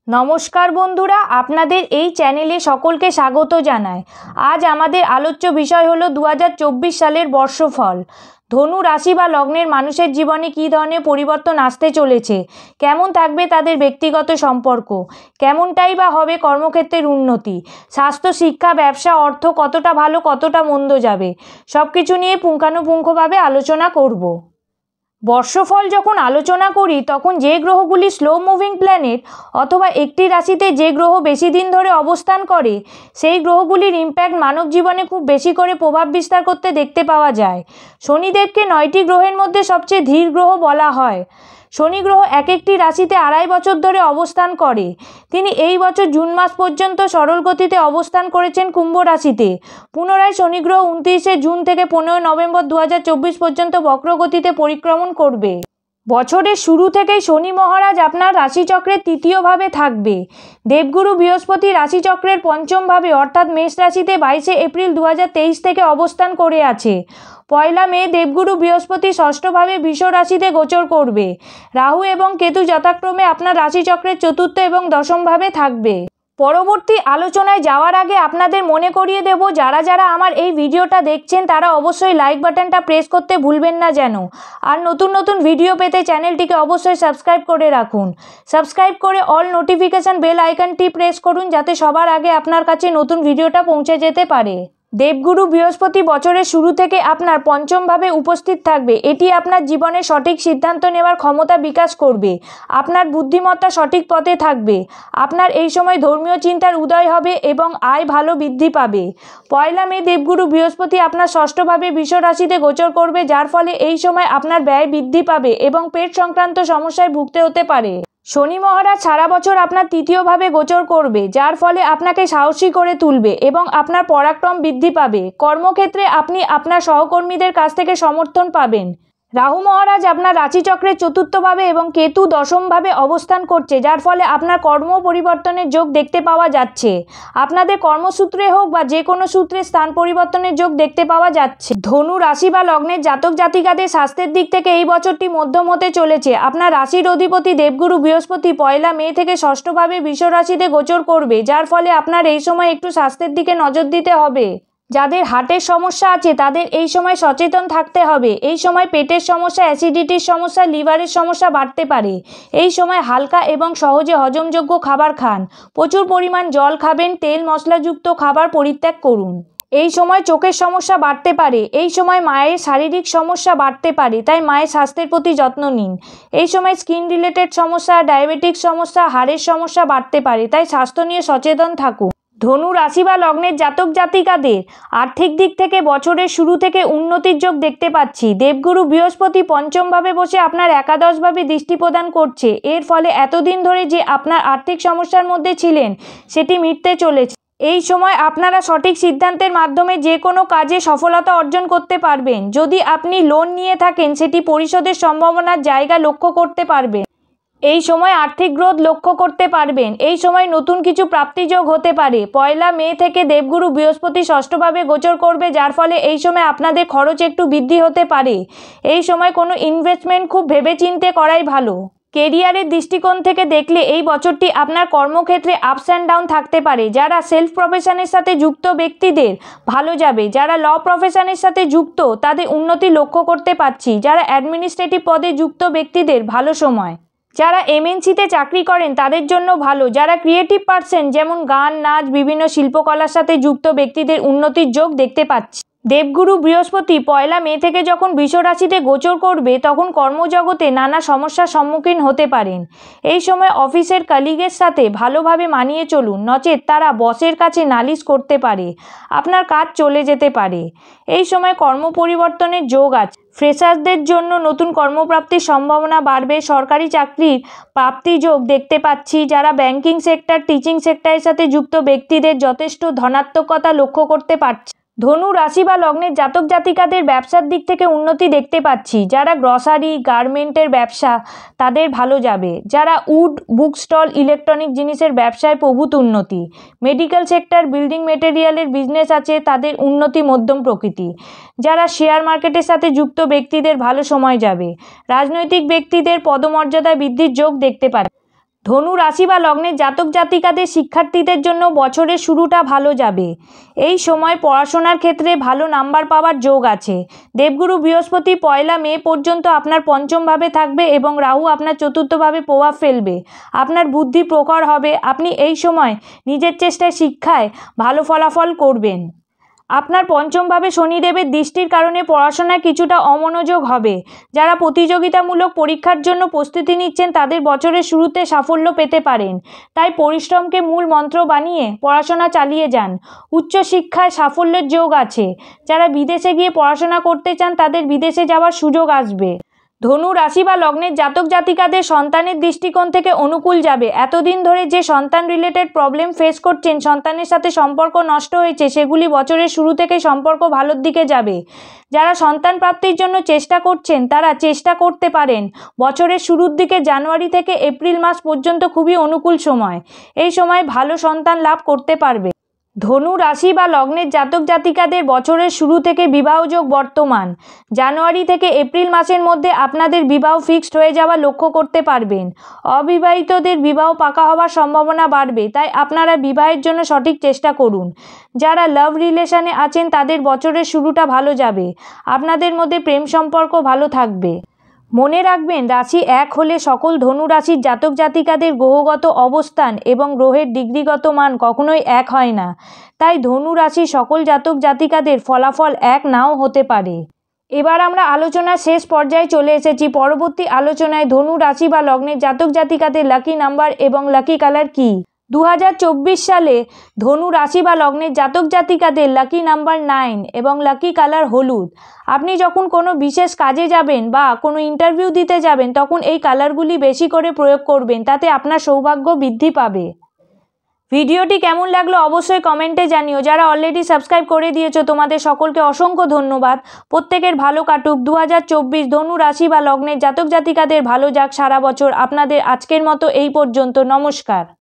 নমস্কার বন্ধুরা, আপনাদের এই চ্যানেলে সকলকে স্বাগত জানাই। আজ আমাদের আলোচ্য বিষয় হলো 2024 সালের বর্ষফল। ধনু রাশি বা লগ্নের মানুষের জীবনে কী ধরনের পরিবর্তন আসতে চলেছে, কেমন থাকবে তাদের ব্যক্তিগত সম্পর্ক, কেমনটাই বা হবে কর্মক্ষেত্রের উন্নতি, স্বাস্থ্য, শিক্ষা, ব্যবসা, অর্থ কতটা ভালো কতটা মন্দ যাবে, সব কিছু নিয়ে পুঙ্খানুপুঙ্খভাবে আলোচনা করব। বর্ষফল যখন আলোচনা করি তখন যে গ্রহগুলি স্লো মুভিং প্ল্যানেট অথবা একটি রাশিতে যে গ্রহ বেশি দিন ধরে অবস্থান করে সেই গ্রহগুলির ইম্প্যাক্ট মানব জীবনে খুব বেশি করে প্রভাব বিস্তার করতে দেখতে পাওয়া যায়। শনিদেবকে 9টি গ্রহের মধ্যে সবচেয়ে ধীর গ্রহ বলা হয়। শনি গ্রহ এক একটি রাশিতে 2.5 বছর ধরে অবস্থান করে। তিনি এই বছর জুন মাস পর্যন্ত সরল গতিতে অবস্থান করেছেন কুম্ভ রাশিতে। পুনরায় শনি গ্রহ 29 জুন থেকে 15 নভেম্বর 2024 পর্যন্ত বক্রগতিতে পরিক্রমণ করবে। বছরের শুরু থেকেই শনি মহারাজ আপনার রাশিচক্রের তৃতীয়ভাবে থাকবে। দেবগুরু বৃহস্পতি রাশিচক্রের পঞ্চম ভাবে অর্থাৎ মেষ রাশিতে 22 এপ্রিল 2023 থেকে অবস্থান করে আছে। 1 মে দেবগুরু বৃহস্পতি ষষ্ঠভাবে বৃষ রাশিতে গোচর করবে। রাহু এবং কেতু যথাক্রমে আপনার রাশিচক্রের চতুর্থ এবং দশমভাবে থাকবে। পরবর্তী আলোচনায় যাওয়ার আগে আপনাদের মনে করিয়ে দেব, যারা যারা আমার এই ভিডিওটা দেখছেন তারা অবশ্যই লাইক বাটনটা প্রেস করতে ভুলবেন না যেন। আর নতুন নতুন ভিডিও পেতে চ্যানেলটিকে অবশ্যই সাবস্ক্রাইব করে রাখুন। সাবস্ক্রাইব করে অল নোটিফিকেশন বেল আইকনটি প্রেস করুন যাতে সবার আগে আপনার কাছে নতুন ভিডিওটা পৌঁছে যেতে পারে। দেবগুরু বৃহস্পতি বছরের শুরু থেকে আপনার পঞ্চমভাবে উপস্থিত থাকবে। এটি আপনার জীবনে সঠিক সিদ্ধান্ত নেওয়ার ক্ষমতা বিকাশ করবে। আপনার বুদ্ধিমত্তা সঠিক পথে থাকবে। আপনার এই সময় ধর্মীয় চিন্তার উদয় হবে এবং আয় ভালো বৃদ্ধি পাবে। 1 মে দেবগুরু বৃহস্পতি আপনার ষষ্ঠভাবে বৃষ রাশিতে গোচর করবে, যার ফলে এই সময় আপনার ব্যয় বৃদ্ধি পাবে এবং পেট সংক্রান্ত সমস্যায় ভুগতে হতে পারে। শনি মহারাজ সারা বছর আপনার তৃতীয়ভাবে গোচর করবে, যার ফলে আপনাকে সাহসী করে তুলবে এবং আপনার পরাক্রম বৃদ্ধি পাবে। কর্মক্ষেত্রে আপনি আপনার সহকর্মীদের কাছ থেকে সমর্থন পাবেন। রাহু মহারাজ আপনার রাশিচক্রের চতুর্থভাবে এবং কেতু দশমভাবে অবস্থান করছে, যার ফলে আপনার কর্ম পরিবর্তনের যোগ দেখতে পাওয়া যাচ্ছে। আপনাদের কর্মসূত্রে হোক বা যে কোনো সূত্রে স্থান পরিবর্তনের যোগ দেখতে পাওয়া যাচ্ছে। ধনু রাশি বা লগ্নের জাতক জাতিকাদের স্বাস্থ্যের দিক থেকে এই বছরটি মধ্যম হতে চলেছে। আপনার রাশির অধিপতি দেবগুরু বৃহস্পতি 1 মে থেকে ষষ্ঠভাবে বৃষ রাশিতে গোচর করবে, যার ফলে আপনার এই সময় একটু স্বাস্থ্যের দিকে নজর দিতে হবে। যাদের হার্টের সমস্যা আছে তাদের এই সময় সচেতন থাকতে হবে। এই সময় পেটের সমস্যা, অ্যাসিডিটির সমস্যা, লিভারের সমস্যা বাড়তে পারে। এই সময় হালকা এবং সহজে হজমযোগ্য খাবার খান। প্রচুর পরিমাণ জল খাবেন। তেল মশলাযুক্ত খাবার পরিত্যাগ করুন। এই সময় চোখের সমস্যা বাড়তে পারে। এই সময় মায়ের শারীরিক সমস্যা বাড়তে পারে, তাই মায়ের স্বাস্থ্যের প্রতি যত্ন নিন। এই সময় স্কিন রিলেটেড সমস্যা, ডায়াবেটিক সমস্যা, হাড়ের সমস্যা বাড়তে পারে, তাই স্বাস্থ্য নিয়ে সচেতন থাকুন। ধনু রাশি বা লগ্নের জাতক জাতিকাদের আর্থিক দিক থেকে বছরের শুরু থেকে উন্নতির যোগ দেখতে পাচ্ছি। দেবগুরু বৃহস্পতি পঞ্চমভাবে বসে আপনার একাদশভাবে দৃষ্টি প্রদান করছে। এর ফলে এতদিন ধরে যে আপনার আর্থিক সমস্যার মধ্যে ছিলেন সেটি মিটতে চলেছে। এই সময় আপনারা সঠিক সিদ্ধান্তের মাধ্যমে যে কোনো কাজে সফলতা অর্জন করতে পারবেন। যদি আপনি লোন নিয়ে থাকেন সেটি পরিশোধের সম্ভাবনার জায়গা লক্ষ্য করতে পারবেন। এই সময় আর্থিক গ্রোথ লক্ষ্য করতে পারবেন। এই সময় নতুন কিছু প্রাপ্তিযোগ হতে পারে। 1 মে থেকে দেবগুরু বৃহস্পতি ষষ্ঠভাবে গোচর করবে, যার ফলে এই সময় আপনাদের খরচ একটু বৃদ্ধি হতে পারে। এই সময় কোনো ইনভেস্টমেন্ট খুব ভেবেচিন্তে করাই ভালো। কেরিয়ারের দৃষ্টিকোণ থেকে দেখলে এই বছরটি আপনার কর্মক্ষেত্রে আপস অ্যান্ড ডাউন থাকতে পারে। যারা সেলফ প্রফেশনের সাথে যুক্ত ব্যক্তিদের ভালো যাবে। যারা ল প্রফেশনের সাথে যুক্ত তাদের উন্নতি লক্ষ্য করতে পারছি। যারা অ্যাডমিনিস্ট্রেটিভ পদে যুক্ত ব্যক্তিদের ভালো সময়। যারা এমএনসিতে চাকরি করেন তাদের জন্য ভালো। যারা ক্রিয়েটিভ পার্সন যেমন গান, নাচ, বিভিন্ন শিল্পকলার সাথে যুক্ত ব্যক্তিদের উন্নতির যোগ দেখতে পাচ্ছি। দেবগুরু বৃহস্পতি 1 মে থেকে যখন বৃষ রাশিতে গোচর করবে তখন কর্মজগতে নানা সমস্যার সম্মুখীন হতে পারেন। এই সময় অফিসের কলিগের সাথে ভালোভাবে মানিয়ে চলুন, নচেত তারা বসের কাছে নালিশ করতে পারে। আপনার কাজ চলে যেতে পারে। এই সময় কর্ম পরিবর্তনের যোগ আছে। ফ্রেশারদের জন্য নতুন কর্মপ্রাপ্তির সম্ভাবনা বাড়বে। সরকারি চাকরির প্রাপ্তি যোগ দেখতে পাচ্ছি। যারা ব্যাংকিং সেক্টর, টিচিং সেক্টরের সাথে যুক্ত ব্যক্তিদের যথেষ্ট ধনাত্মকতা লক্ষ্য করতে পারছি। ধনু রাশি বা লগ্নের জাতক জাতিকাদের ব্যবসার দিক থেকে উন্নতি দেখতে পাচ্ছি। যারা গ্রসারি, গার্মেন্টের ব্যবসা তাদের ভালো যাবে। যারা উড, বুক স্টল, ইলেকট্রনিক জিনিসের ব্যবসায় প্রভূত উন্নতি। মেডিকেল সেক্টর, বিল্ডিং মেটেরিয়ালের বিজনেস আছে তাদের উন্নতি মধ্যম প্রকৃতি। যারা শেয়ার মার্কেটের সাথে যুক্ত ব্যক্তিদের ভালো সময় যাবে। রাজনৈতিক ব্যক্তিদের পদমর্যাদা বৃদ্ধির যোগ দেখতে পারে। ধনু রাশি বা লগ্নের জাতক জাতিকাদের শিক্ষার্থীদের জন্য বছরের শুরুটা ভালো যাবে। এই সময় পড়াশোনার ক্ষেত্রে ভালো নাম্বার পাওয়ার যোগ আছে। দেবগুরু বৃহস্পতি 1 মে পর্যন্ত আপনার পঞ্চম ভাবে থাকবে এবং রাহু আপনার চতুর্থ ভাবে প্রভাব ফেলবে। আপনার বুদ্ধি প্রখর হবে। আপনি এই সময় নিজের চেষ্টায় শিক্ষায় ভালো ফলাফল করবেন। আপনার পঞ্চমভাবে শনিদেবের দৃষ্টির কারণে পড়াশোনায় কিছুটা অমনোযোগ হবে। যারা প্রতিযোগিতামূলক পরীক্ষার জন্য প্রস্তুতি নিচ্ছেন তাদের বছরের শুরুতে সাফল্য পেতে পারেন। তাই পরিশ্রমকে মূল মন্ত্র বানিয়ে পড়াশোনা চালিয়ে যান। উচ্চশিক্ষায় সাফল্যের যোগ আছে। যারা বিদেশে গিয়ে পড়াশোনা করতে চান তাদের বিদেশে যাওয়ার সুযোগ আসবে। ধনু রাশি বা লগ্নের জাতক জাতিকাদের সন্তানের দৃষ্টিকোণ থেকে অনুকূল যাবে। এতদিন ধরে যে সন্তান রিলেটেড প্রবলেম ফেস করছেন, সন্তানের সাথে সম্পর্ক নষ্ট হয়েছে, সেগুলি বছরের শুরু থেকে সম্পর্ক ভালোর দিকে যাবে। যারা সন্তান প্রাপ্তির জন্য চেষ্টা করছেন তারা চেষ্টা করতে পারেন। বছরের শুরুর দিকে জানুয়ারি থেকে এপ্রিল মাস পর্যন্ত খুবই অনুকূল সময়। এই সময় ভালো সন্তান লাভ করতে পারবে। ধনু রাশি বা লগ্নের জাতক জাতিকাদের বছরের শুরু থেকে বিবাহযোগ বর্তমান। জানুয়ারি থেকে এপ্রিল মাসের মধ্যে আপনাদের বিবাহ ফিক্সড হয়ে যাওয়া লক্ষ্য করতে পারবেন। অবিবাহিতদের বিবাহ পাকা হওয়ার সম্ভাবনা বাড়বে, তাই আপনারা বিবাহের জন্য সঠিক চেষ্টা করুন। যারা লাভ রিলেশনে আছেন তাদের বছরের শুরুটা ভালো যাবে। আপনাদের মধ্যে প্রেম সম্পর্ক ভালো থাকবে। মনে রাখবেন, রাশি 1 হলে সকল ধনু রাশির জাতক জাতিকাদের গ্রহগত অবস্থান এবং গ্রহের ডিগ্রিগত মান কখনোই এক হয় না। তাই ধনু রাশির সকল জাতক জাতিকাদের ফলাফল এক নাও হতে পারে। এবার আমরা আলোচনার শেষ পর্যায়ে চলে এসেছি। পরবর্তী আলোচনায় ধনু রাশি বা লগ্নের জাতক জাতিকাদের লাকি নাম্বার এবং লাকি কালার কি। 2024 সালে ধনু রাশি বা লগ্নের জাতক জাতিকাদের লাকি নাম্বার 9 এবং লাকি কালার হলুদ। আপনি যখন কোনো বিশেষ কাজে যাবেন বা কোনো ইন্টারভিউ দিতে যাবেন তখন এই কালারগুলি বেশি করে প্রয়োগ করবেন, তাতে আপনার সৌভাগ্য বৃদ্ধি পাবে। ভিডিওটি কেমন লাগলো অবশ্যই কমেন্টে জানিও। যারা অলরেডি সাবস্ক্রাইব করে দিয়েছো তোমাদের সকলকে অসংখ্য ধন্যবাদ। প্রত্যেকের ভালো কাটুক। 2024 ধনু রাশি বা লগ্নের জাতক জাতিকাদের ভালো যাক সারা বছর। আপনাদের আজকের মতো এই পর্যন্ত। নমস্কার।